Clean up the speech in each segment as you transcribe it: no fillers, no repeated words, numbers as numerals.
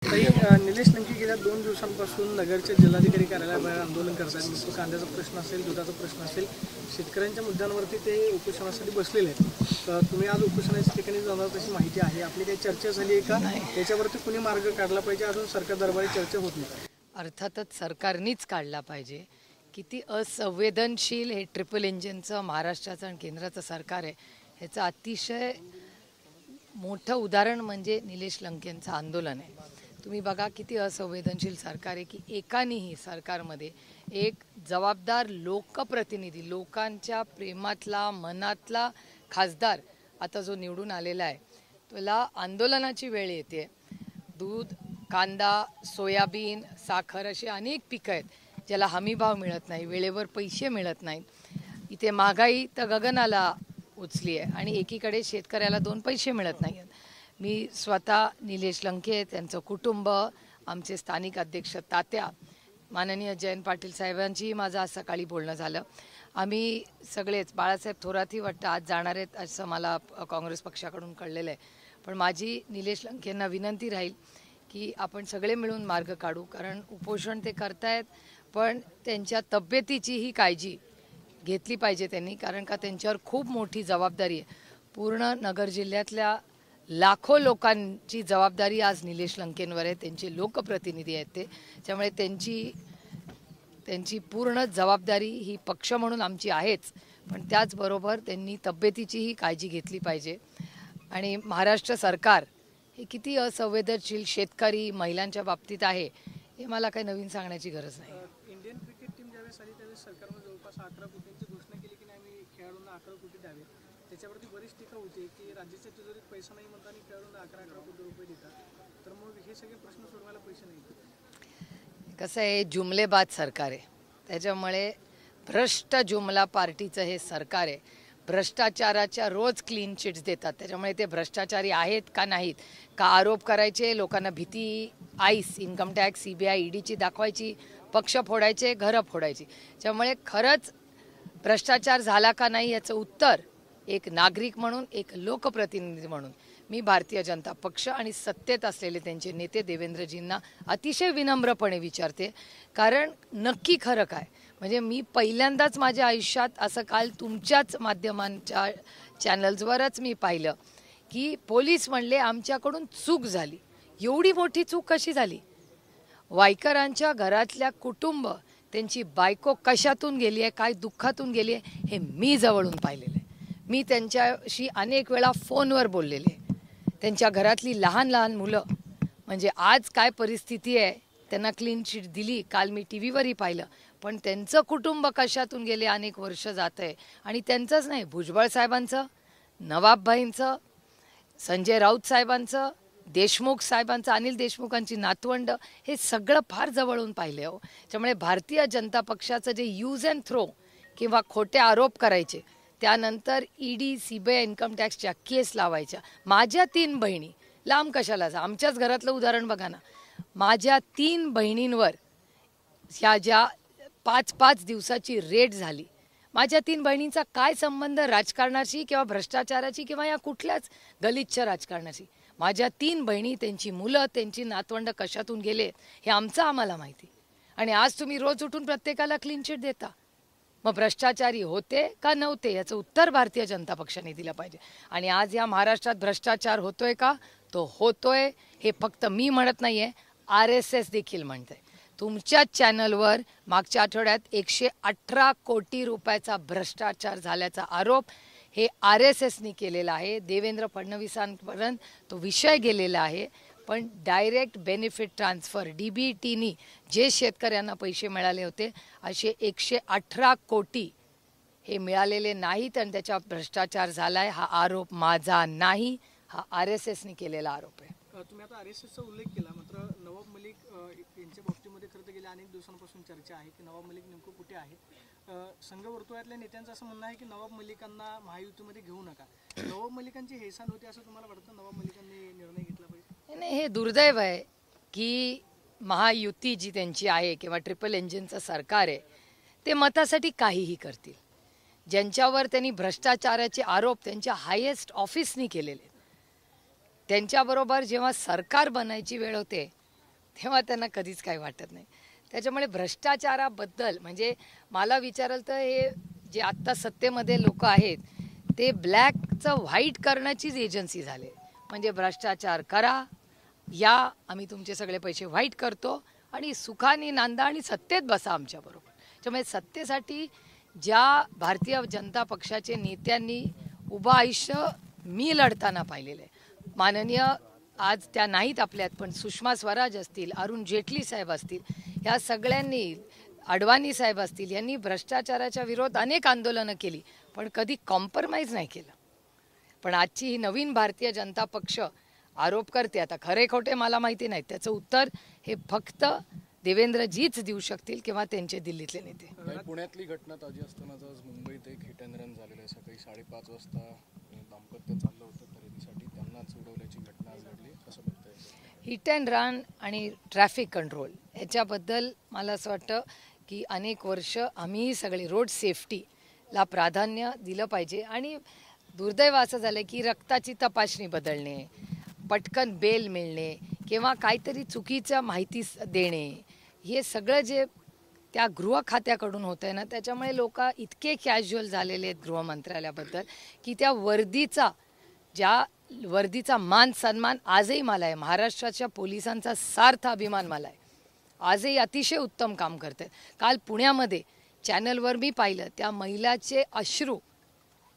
निलेश लंके गेल्या 2 दिवसांपासून नगरच्या जिल्हाधिकारी कार्यालयाबाहेर आंदोलन करतात। मग तो कांद्याचा प्रश्न असेल, दुधाचा प्रश्न असेल, शेतकऱ्यांच्या मुद्द्यांवरती ते उपोषणासाठी बसलेले आहेत। तुम्ही आज उपोषणाच्या ठिकाणी जाणार तशी माहिती आहे, आपली काही चर्चा झाली आहे का? त्याच्यावरती कुणी मार्ग काढला पाहिजे? अजून सरकार दरबारी चर्चा होत नाही। अर्थातच सरकारनीच काढला पाहिजे। किती असंवेदनशील हे ट्रिपल इंजिनचं महाराष्ट्राचं आणि केंद्राचं सरकार आहे, ह्याचं अतिशय मोठं उदाहरण म्हणजे निलेश लंकेंचं आंदोलन आहे। तुम्ही बघा किती असंवेदनशील सरकार आहे की एकानेही सरकारमध्ये एक जबाबदार लोकप्रतिनिधी, लोकांच्या प्रेमातला मनातला खासदार आता जो निवडून आलेला आहे, त्याला आंदोलनाची वेळ येते। दूध, कांदा, सोयाबीन, साखर अशी अनेक पिकं आहेत ज्याला हमीभाव मिळत नाही, वेळेवर पैसे मिळत नाहीत। इथे महागाई तर गगनाला उचली आहे आणि एकीकडे शेतकऱ्याला 2 पैसे मिळत नाहीत। मी स्वतः निलेश लंके, त्यांचं कुटुंब, आमचे स्थानिक अध्यक्ष तात्या, माननीय जयंत पाटील साहेबांची माझं आज सकाळी बोलणं झालं। आम्ही सगळेच, बाळासाहेब थोरातही वाटतं आज जाणार आहेत असं मला काँग्रेस पक्षाकडून कळलेलं आहे। पण माझी निलेश लंकेंना विनंती राहील की आपण सगळे मिळून मार्ग काढू, कारण उपोषण ते करतायत पण त्यांच्या तब्येतीचीही काळजी घेतली पाहिजे त्यांनी, कारण का त्यांच्यावर खूप मोठी जबाबदारी आहे। पूर्ण नगर जिल्ह्यातल्या लाखो लोकांची जबाबदारी आज निलेश लंकेंवर आहे, त्यांचे लोकप्रतिनिधी आहेत ते, त्यामुळे त्यांची पूर्ण जबाबदारी ही पक्ष म्हणून आमची आहेच, पण त्याचबरोबर त्यांनी तब्येतीचीही काळजी घेतली पाहिजे। आणि महाराष्ट्र सरकार हे किती असंवेदनशील शेतकरी, महिलांच्या बाबतीत आहे हे मला काही नवीन सांगण्याची गरज नाही। इंडियन क्रिकेट टीम ज्यावेळेस आली त्यावेळेस सरकारने जवळपास 11 कोटींची घोषणा केली की आम्ही खेळाडूंना 11 कोटी द्यावे। त्याच्यावरती बरीच टीका होती की राज्याच्या तिजोरीत पैसा नाही म्हणता आणि खेळाडूंना 11 कोटी रुपये देतात, तर मग हे सगळे प्रश्न सोडवायला पैसे नाही। कसं आहे, जुमलेबाज सरकार आहे, त्याच्यामुळे भ्रष्ट जुमला पार्टीचं हे सरकार आहे। भ्रष्टाचाराच्या रोज क्लीन चिट्स देतात, त्याच्यामुळे ते भ्रष्टाचारी आहेत का नाहीत का आरोप करायचे, लोकांना भीती आईस, इन्कम टॅक्स, CBI, EDची दाखवायची, पक्ष फोडायचे, घरं फोडायची। त्यामुळे खरंच भ्रष्टाचार झाला का नाही याचं उत्तर एक नागरिक म्हणून, एक लोकप्रतिनिधी म्हणून मी भारतीय जनता पक्ष आणि सत्तेत असलेले त्यांचे नेते देवेंद्रजींना अतिशय विनम्रपणे विचारते, कारण नक्की खरं काय, म्हणजे मी पहिल्यांदाच माझ्या आयुष्यात असं काल तुमच्याच माध्यमांच्या चॅनल्सवरच मी पाहिलं की पोलीस म्हणले आमच्याकडून चूक झाली। एवढी मोठी चूक कशी झाली? वायकरांच्या घरातल्या कुटुंब, त्यांची बायको कशातून गेली आहे, काय दुःखातून गेली आहे हे मी जवळून पाहिलेलं आहे। मी त्यांच्याशी अनेक वेळा फोनवर बोललेले, त्यांच्या घरातली लहान लहान मुलं, म्हणजे आज काय परिस्थिती आहे, त्यांना क्लीन चिट दिली, काल मी TV वरही पाहिलं, पण त्यांचं कुटुंब कशातून गेले अनेक वर्ष जात आहे। आणि त्यांचंच नाही, भुजबळ साहेबांचं, नवाबभाईंचं, संजय राऊत साहेबांचं, देशमुख साहेबांचं, अनिल देशमुखांची नातवंड, हे सगळं फार जवळून पाहिले हो। त्यामुळे भारतीय जनता पक्षाचं जे यूज अँड थ्रो किंवा खोटे आरोप करायचे, त्यानंतर ED, CBI, इन्कम टॅक्सच्या केस लावायच्या, माझ्या 3 बहिणी लांब कशाला जा, आमच्याच घरातलं उदाहरण बघा ना, माझ्या 3 बहिणींवर ह्या ज्या 5-5 दिवसाची रेड झाली, माझ्या 3 बहिणींचा काय संबंध राजकारणाशी किंवा भ्रष्टाचाराची किंवा या कुठल्याच गलिच्छ राजकारणाशी? माझ्या 3 बहिणी, त्यांची मुलं, त्यांची नातवंड कशातून गेले हे आम्हाला माहिती, आणि आज तुम्ही रोज उठून प्रत्येकाला क्लीन चिट देता। मग भ्रष्टाचारी होते का नव्हते याचं उत्तर भारतीय जनता पक्षाने दिलं पाहिजे। आणि आज या महाराष्ट्रात भ्रष्टाचार होतोय का? तो होतोय, हे फक्त मी म्हणत नाहीये, RSS देखील म्हणते। तुमच्याच चॅनलवर मागच्या आठवड्यात 118 कोटी रुपयाचा भ्रष्टाचार झाल्याचा आरोप हे RSSनी केलेला आहे। देवेंद्र फडणवीसांपर्यंत तो विषय गेलेला आहे, पण डायरेक्ट बेनिफिट ट्रान्सफर DBTनी जे शेतकऱ्यांना पैसे मिळाले होते असे 118 कोटी हे मिळालेले नाहीत, आणि त्याच्या भ्रष्टाचार झालाय हा आरोप माझा नाही, हा RSSनी केलेला आरोप आहे। तुम्ही आता RSSचा उल्लेख केला, मात्र नवाब मलिक यांच्या बाबतीमध्ये खरं तर गेल्या अनेक दिवसांपासून चर्चा आहे की नवाब मलिक नेमकं कुठे आहेत। संघ वर्तुळातल्या नेत्यांचं असं म्हणणं आहे की नवाब मलिकांना महायुतीमध्ये घेऊ नका। नवाब मलिकांची हेळसांड होती असं तुम्हाला वाटतं? नवाब मलिकांनी निर्णय घेतला पाहिजे? नाही, हे दुर्दैव आहे की महायुती जी त्यांची आहे किंवा ट्रिपल इंजिनचं सरकार आहे, ते मतासाठी काहीही करतील। ज्यांच्यावर त्यांनी भ्रष्टाचाराचे आरोप त्यांच्या हायेस्ट ऑफिसनी केलेले, त्यांच्याबरोबर जेव्हा सरकार बनायची वेळ होते तेव्हा त्यांना कधीच काही वाटत नाही. त्याच्यामुळे भ्रष्टाचाराबद्दल म्हणजे मला विचाराल तर हे जे आत्ता सत्तेमध्ये लोक आहेत ते ब्लॅकचं व्हाईट करण्याचीच एजन्सी झाले. म्हणजे भ्रष्टाचार करा, या आम्ही तुमचे सगळे पैसे व्हाईट करतो आणि सुखाने नांदा आणि सत्तेत बसा आमच्याबरोबर. त्यामुळे सत्तेसाठी ज्या भारतीय जनता पक्षाचे नेत्यांनी उभं आयुष्य मी लढताना पाहिलेलं आहे. माननीय आज त्या नाहीत आपल्यात, पण सुषमा स्वराज असतील, अरुण जेटली साहेब असतील, ह्या सगळ्यांनी, अडवाणी साहेब असतील, यांनी भ्रष्टाचाराच्या विरोधात अनेक आंदोलनं केली पण कधी कॉम्प्रोमाइज नाही केलं. पण आजची ही नवीन भारतीय जनता पक्ष आरोप करते, आता खरे खोटे मला माहिती नाही, त्याचं उत्तर हे फक्त देवेंद्रजीच देऊ शकतील किंवा त्यांचे दिल्लीतले नेते. पुण्यातली घटना ताजी असतानाच आज मुंबईत एक हिट अँड रन झालेलं आहे. सकाळी 5:30 वाजता दाम्पत्य चाललं होतं खरेदीसाठी, त्यांनाच उडवल्याची घटना आज घडली. कसं बघताय? हिट अँड रन आणि ट्रॅफिक कंट्रोल याच्याबद्दल मला असं वाटतं की अनेक वर्ष आम्ही सगळे रोड सेफ्टीला प्राधान्य दिलं पाहिजे. आणि दुर्दैव असं झालं की रक्ताची तपासणी बदलणे, पटकन बेल मिळणे किंवा काहीतरी चुकीच्या माहिती देणे, हे सगळं जे त्या गृह खात्याकडून होतं आहे ना, त्याच्यामुळे लोक इतके कॅज्युअल झालेले आहेत गृहमंत्रालयाबद्दल की त्या वर्दीचा मान सन्मान आजही मला आहे. महाराष्ट्राच्या पोलिसांचा सार्थ अभिमान मला आहे. आजही अतिशय उत्तम काम करतात. काल पुण्यामध्ये चॅनलवर मी पाहिलं, त्या महिलाचे अश्रू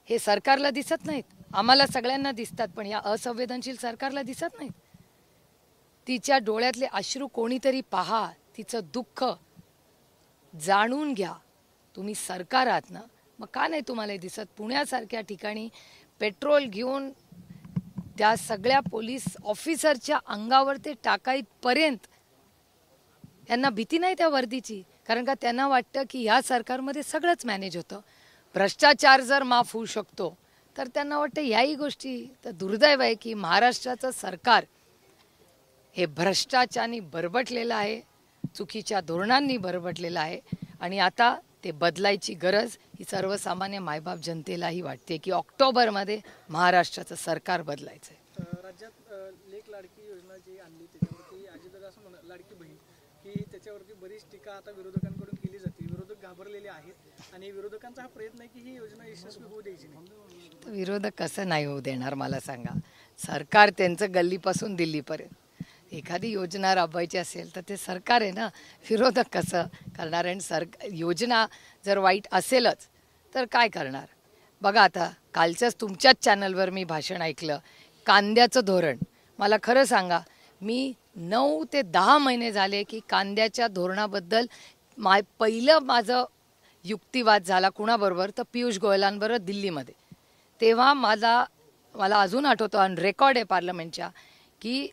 हे सरकारला दिसत नाहीत, आम्हाला सगळ्यांना दिसतात, पण या असंवेदनशील सरकारला दिसत नाहीत. तिच्या डोळ्यातले अश्रू कोणीतरी पहा, तिचं दुःख जाणून घ्या. तुम्ही सरकार आहात ना, मग का नाही तुम्हाला दिसत? पुण्यासारख्या ठिकाणी पेट्रोल घेऊन त्या सगळ्या पोलीस ऑफिसरच्या अंगावर ते टाकाईपर्यंत त्यांना भीती नाही त्या वर्दीची, कारण का त्यांना वाटतं की ह्या सरकारमध्ये सगळंच मॅनेज होतं. भ्रष्टाचार जर माफ होऊ शकतो तर त्यांना वाटतं ह्याही गोष्टी. तर दुर्दैव आहे की महाराष्ट्राचं सरकार हे भ्रष्टाचाराने बरबटलेलं आहे, चुकीच्या धोरणांनी बरबटलेलं आहे आणि आता ते बदलायची गरज ही सर्वसामान्य मायबाप जनतेलाही वाटते की ऑक्टोबरमध्ये महाराष्ट्राचं सरकार बदलायचं आहे. राज्यात लेक लाडकी योजना जी आणली त्याच्यावरती अजितदादा असं म्हणा, लाडकी बहीण, की त्याच्यावरती बरीच टीका आता विरोधकांकडून केली जाते. विरोधक घाबरलेले आहेत आणि विरोधकांचा हा प्रयत्न आहे की ही योजना यशस्वी होऊ द्यायची नाही. तर विरोधक कसं नाही होऊ देणार मला सांगा? सरकार त्यांचं गल्लीपासून दिल्लीपर्यंत एखादी योजना राबवायची असेल तर ते सरकार आहे ना, विरोधक कसं करणार? आणि योजना जर वाईट असेलच तर काय करणार? बघा, आता कालच्याच तुमच्याच चॅनलवर मी भाषण ऐकलं, कांद्याचं धोरण. मला खरं सांगा, मी 9 ते 10 महिने झाले की कांद्याच्या धोरणाबद्दल पहिलं माझं युक्तिवाद झाला कुणाबरोबर? तर पियुष गोयलांबरोबर दिल्लीमध्ये. तेव्हा मला अजून आठवतं, ऑन रेकॉर्ड आहे पार्लमेंटच्या, की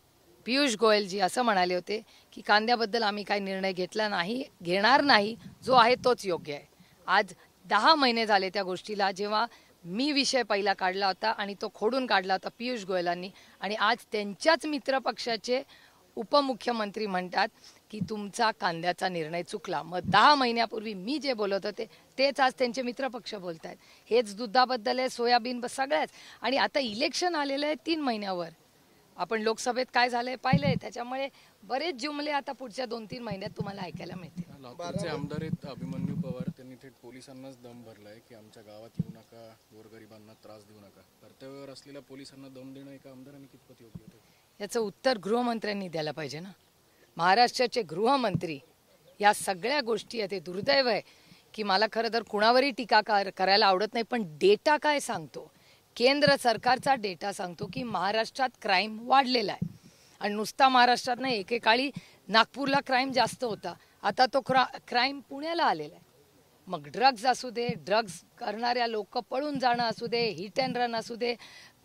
पियुष गोयलजी असं म्हणाले होते की कांद्याबद्दल आम्ही काही निर्णय घेणार नाही, जो आहे तोच योग्य आहे. आज 10 महिने झाले त्या गोष्टीला, जेव्हा मी विषय पहिला काढला होता आणि तो खोडून काढला होता पियुष गोयलांनी, आणि आज त्यांच्याच मित्रपक्षाचे उपमुख्यमंत्री म्हणतात की तुमचा कांद्याचा निर्णय चुकला. मग 10 महिन्यापूर्वी मी जे बोलत होते तेच आज त्यांचे मित्रपक्ष बोलत आहेत. हेच दुधाबद्दल आहे, सोयाबीन, सगळ्याच. आणि आता इलेक्शन आलेलं आहे 3 महिन्यावर. आपण लोकसभेत काय झालंय पाहिलंय, त्याच्यामुळे बरेच जुमले आता पुढच्या 2-3 महिन्यात तुम्हाला ऐकायला मिळतील. लातूरचे आमदार आहेत अभिमन्यू पवार, त्यांनी थेट पोलिसांनाच दम भरलाय की आमच्या गावात येऊ नका, गोरगरिबांना त्रास देऊ नका. कर्तव्यावर असलेल्या पोलिसांना दम देणं एका आमदारांनी कितपत योग्य होतं? याचं उत्तर गृहमंत्र्यांनी द्यायला पाहिजे ना. महाराष्ट्राचे गृहमंत्री या सगळ्या गोष्टी आहेत. हे दुर्दैव आहे की मला खरं तर कुणावरही टीका करायला आवडत नाही, पण डेटा काय सांगतो? केंद्र सरकारचा डेटा सांगतो की महाराष्ट्रात क्राईम वाढलेला आहे. आणि नुसता महाराष्ट्रात नाही, एकेकाळी नागपूरला क्राईम जास्त होता, आता तो क्राईम पुण्याला आलेला आहे. मग ड्रग्ज असू दे, ड्रग्ज करणाऱ्या लोक पळून जाणं असू दे, हिट अँड रन असू दे,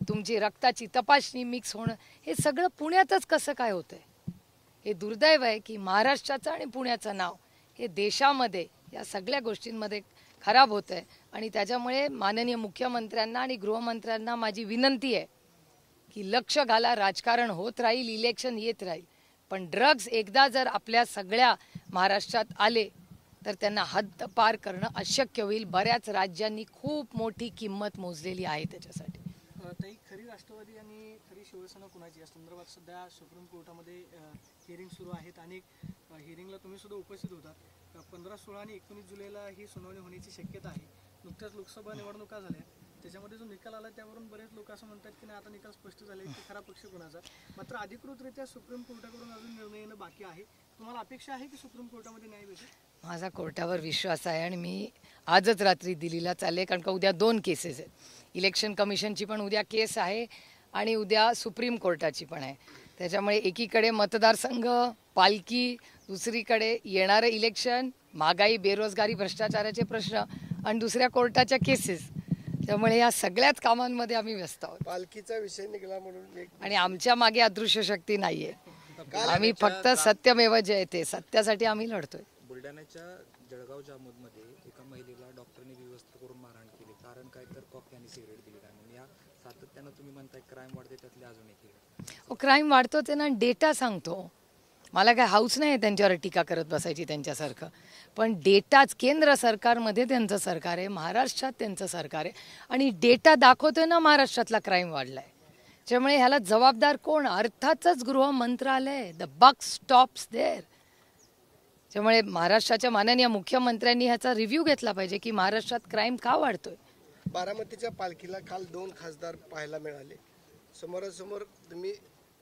तुमची रक्ताची तपासणी मिक्स होणं, हे सगळं पुण्यातच कसं काय होतंय? हे दुर्दैव आहे की महाराष्ट्राचं आणि पुण्याचं नाव हे देशामध्ये या सगळ्या गोष्टींमध्ये खराब होत आहे. आणि त्याच्यामुळे माननीय मुख्यमंत्र्यांना आणि गृहमंत्र्यांना माझी विनंती आहे की लक्ष घाला. राजकारण होत राहील, इलेक्शन येत राहील, पण ड्रग्ज एकदा जर आपल्या सगळ्या महाराष्ट्रात आले तर त्यांना हद्द पार करणं अशक्य होईल. बऱ्याच राज्यांनी खूप मोठी किंमत मोजलेली आहे त्याच्यासाठी. ताई, खरी राष्ट्रवादी आणि खरी शिवसेना कुणाची या संदर्भात सध्या सुप्रीम कोर्टामध्ये हिअरिंग सुरू आहेत. अनेक हिअरिंगला तुम्ही सुद्धा उपस्थित होतात. 15, 16 आणि 19 जुलैला ही सुनावणी होण्याची शक्यता आहे. नुकत्याच लोकसभा निवडणुका झाल्या, त्याच्यामध्ये जो निकाल आला त्यावरून बरेच लोक असं म्हणतात की नाही, आता निकाल स्पष्ट झाले की खरा पक्ष कोणाचा. मात्र अधिकृतरित्या सुप्रीम कोर्टाकडून अजून निर्णय येणं बाकी आहे. तुम्हाला अपेक्षा आहे की सुप्रीम कोर्टामध्ये न्याय भेटेल? माझा कोर्टावर विश्वास आहे आणि मी आजच रात्री दिल्लीला चालले, कारण का उद्या 2 केसेस आहेत. इलेक्शन कमिशनची पण उद्या केस आहे आणि उद्या सुप्रीम कोर्टाची पण आहे. त्याच्यामुळे एकीकडे मतदारसंघ, पालखी, दुसरीकडे येणारं इलेक्शन, महागाई, बेरोजगारी, भ्रष्टाचाराचे प्रश्न आणि दुसऱ्या कोर्टाच्या केसेस. त्यामुळे या सगळ्याच कामांमध्ये आम्ही व्यस्त आहोत. पालखीचा विषय निघाला म्हणून आणि आमच्या मागे अदृश्य शक्ती नाहीये. आम्ही फक्त सत्यमेव जयते, सत्यासाठी आम्ही लढतोय. बुलढाण्याच्या जळगाव जामोदमध्ये एका महिलेला डॉक्टरने व्यवस्था करून मारहाण केली. कारण काय तर कॉक यांनी सिगरेट दिली काय म्हणून. या सातत्यानं तुम्ही म्हणताय क्राईम वाढते, त्यातले अजून एक आहे. क्राईम वाढतोच आहे ना, डेटा सांगतो. मला काय हाऊस नाही त्यांच्यावर टीका करत बसायची त्यांच्यासारखं, पण डेटाच केंद्र सरकारमध्ये त्यांचं सरकार आहे, महाराष्ट्रात त्यांचं सरकार आहे आणि डेटा दाखवतोय ना महाराष्ट्रातला क्राईम वाढलाय. त्यामुळे ह्याला जबाबदार कोण? अर्थातच गृह मंत्रालय. The buck stops there. त्यामुळे महाराष्ट्राच्या माननीय मुख्यमंत्र्यांनी ह्याचा रिव्ह्यू घेतला पाहिजे की महाराष्ट्रात क्राईम का वाढतोय. बारामतीच्या पालखीला काल 2 खासदार पाहायला मिळाले. समोरासमोर तुम्ही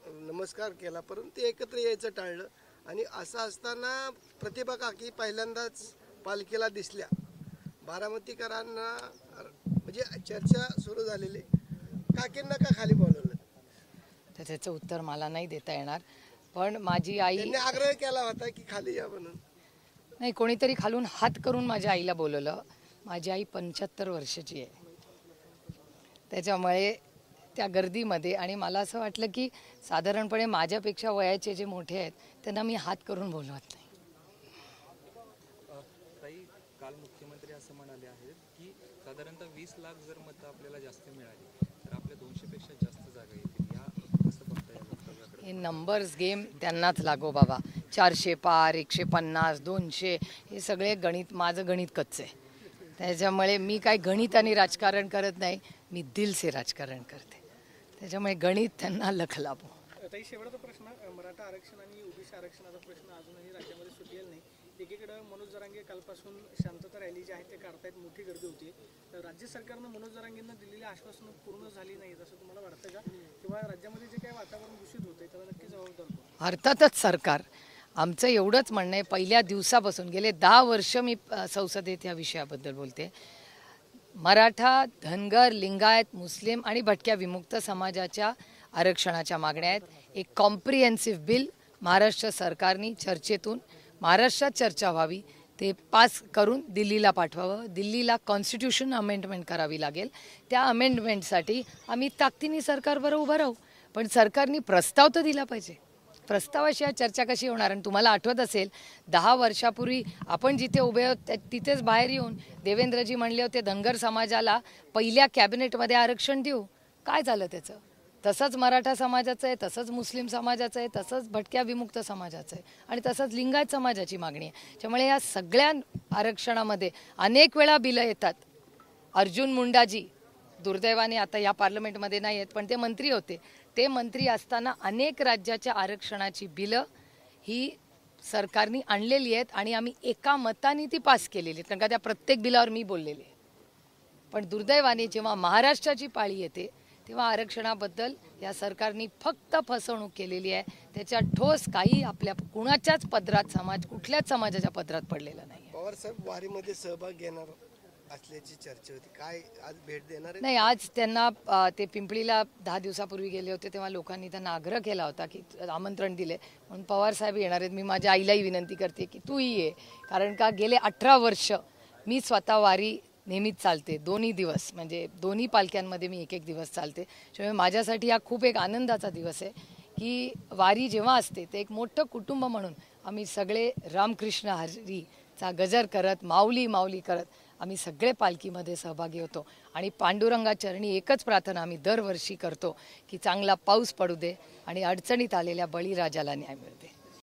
नमस्कार केला, परंतु एकत्र यायचं टाळलं. आणि असं असताना प्रतिभा काकी पहिल्यांदाच पालखीला दिसल्या. बारामतीकरांना म्हणजे चर्चा सुरू झालेली, काकींना का खाली बोलवलं? तर त्याचं उत्तर मला नाही देता येणार. पण माझी आई, त्यांनी आग्रह केला होता की खाली या म्हणून. नाही, कोणीतरी खालून हात करून माझ्या आईला बोलवलं. माझी आई 75 वर्षाची आहे. त्याच्यामुळे त्या गर्दीमध्ये आणि मला असं वाटलं की साधारणपणे माझ्यापेक्षा वयाचे जे मोठे आहेत त्यांना मी हात करून बोलवत नाही. ताई, काल मुख्यमंत्री असं म्हणाले आहेत की साधारणतः 20 लाख जर मतं आपल्याला जास्त मिळाली तर आपल्या 200 पेक्षा जास्त जागा येतील. या कसं बघता या वक्तव्याकडे? हे नंबर्स गेम त्यांनाच लागो बाबा. 400 पार, 150, 200 हे सगळे गणित, माझं गणित कच्चं आहे. त्याच्यामुळे मी काय गणित आणि राजकारण करत नाही, मी दिल से राजकारण करते. त्याच्यामुळे गणित त्यांना लख लाभो. ताई, शेवटचा प्रश्न, मराठा आरक्षण आणि ओबीसी आरक्षणाचा प्रश्न अजूनही राज्यामध्ये सुटलेला नाही. एकीकडे मनोज जरांगे कालपासून शांतता रॅली जी आहे ते काढतायत, मोठी गर्दी होती. राज्य सरकारनं मनोज जरांगेंना दिलेली आश्वासनं पूर्ण झाली नाहीत असं तुम्हाला वाटतं का? किंवा राज्यामध्ये जे काही वातावरण दूषित होतंय त्याला नक्की जबाबदार कोण? अर्थातच सरकार. आमचं एवढंच म्हणणं आहे, पहिल्या दिवसापासून गेले 10 वर्ष मी संसदेत या विषयाबद्दल बोलते. मराठा, धनगर, लिंगायत, मुस्लिम आणि भटक्या विमुक्त समाजाच्या आरक्षणाच्या मागण्या आहेत. एक कॉम्प्रिहेन्सिव्ह बिल महाराष्ट्र सरकारने चर्चेतून महाराष्ट्रात चर्चा व्हावी, ते पास करून दिल्लीला पाठवावं. दिल्लीला कॉन्स्टिट्यूशन अमेंडमेंट करावी लागेल. त्या अमेंडमेंटसाठी आम्ही ताकदीने सरकारबरोबर उभं राहू, पण सरकारने प्रस्ताव तर दिला पाहिजे. प्रस्तावाशिवाय चर्चा कशी होणार? आणि तुम्हाला आठवत असेल 10 वर्षापूर्वी आपण जिथे उभे आहोत तिथेच बाहेर येऊन देवेंद्रजी म्हणले होते धनगर समाजाला पहिल्या कॅबिनेटमध्ये आरक्षण देऊ. काय झालं त्याचं? तसंच मराठा समाजाचं आहे, तसंच मुस्लिम समाजाचं आहे, तसंच भटक्या विमुक्त समाजाचं आहे आणि तसंच लिंगायत समाजाची मागणी आहे. त्यामुळे या सगळ्या आरक्षणामध्ये अनेक वेळा बिलं येतात. अर्जुन मुंडाजी दुर्दैवाने आता या पार्लमेंटमध्ये नाही आहेत, पण ते मंत्री होते. ते मंत्री असताना अनेक राज्याच्या आरक्षणाची बिलं ही सरकारने आणलेली आहेत आणि आम्ही एका मताने ती पास केलेली आहेत, कारण का त्या प्रत्येक बिलावर मी बोललेली आहे. पण दुर्दैवाने जेव्हा महाराष्ट्राची पाळी येते तेव्हा आरक्षणाबद्दल या सरकारने फक्त फसवणूक केलेली आहे. त्याच्या ठोस काही आपल्या कुणाच्याच पदरात कुठल्याच समाजाच्या पदरात पडलेला नाही. पवार साहेब वारीमध्ये सहभाग घेणार असल्याची चर्चा होती, काय आज भेट देणार आहे? नाही, आज त्यांना ते पिंपळीला 10 दिवसापूर्वी गेले होते तेव्हा लोकांनी त्यांना आग्रह केला होता की आमंत्रण दिले म्हणून पवार साहेब येणार आहेत. मी माझ्या आईलाही विनंती करते की तूही ये, कारण का गेले 18 वर्ष मी स्वतः वारी नेहमीच चालते. 2 दिवस म्हणजे 2 पालख्यांमध्ये मी एक दिवस चालते. त्यामुळे माझ्यासाठी हा खूप एक आनंदाचा दिवस आहे की वारी जेव्हा असते ते एक मोठं कुटुंब म्हणून आम्ही सगळे रामकृष्ण हरीचा गजर करत, माऊली माऊली करत आम्ही सगळे पालखीमध्ये सहभागी होतो. आणि पांडुरंगाचरणी एकच प्रार्थना आम्ही दरवर्षी करतो की चांगला पाऊस पडू दे आणि अडचणीत आलेल्या बळीराजाला न्याय मिळू दे.